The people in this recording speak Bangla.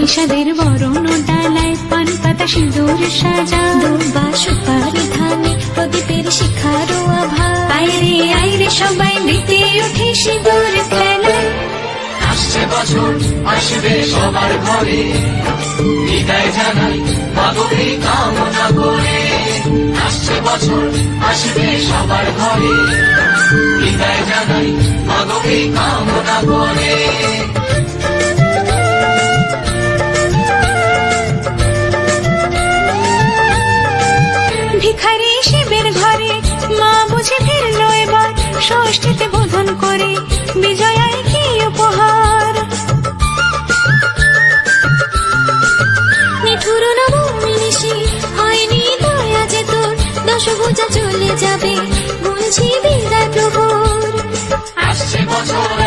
নিষাদের বরণ ডালায় পান পাতা সিঁদুর সাজা দুর্বা সুপারি ধানে প্রদীপের শিখারো আভা আইরে আইরে সবাই মেতে উঠে সিঁদুর খেলায় আসছে বছর আসবে সবার ঘরে বিদায় জানাই মাগোকে কামনা করে আসছে বছর আসবে সবার ঘরে বিদায় জানাই মাগোকে কামনা করে ভিখারি শিবের ঘরে মা বুঝে ফিরলো এবার ষষ্ঠীতে বোধন করে বিজয়ায় কি উপহার নিঠুর নবমী নিশি হয়নি দয়া যে তোর দশভুজা চলে যাবে বলছি বিদায় প্রভুর আসছে বছর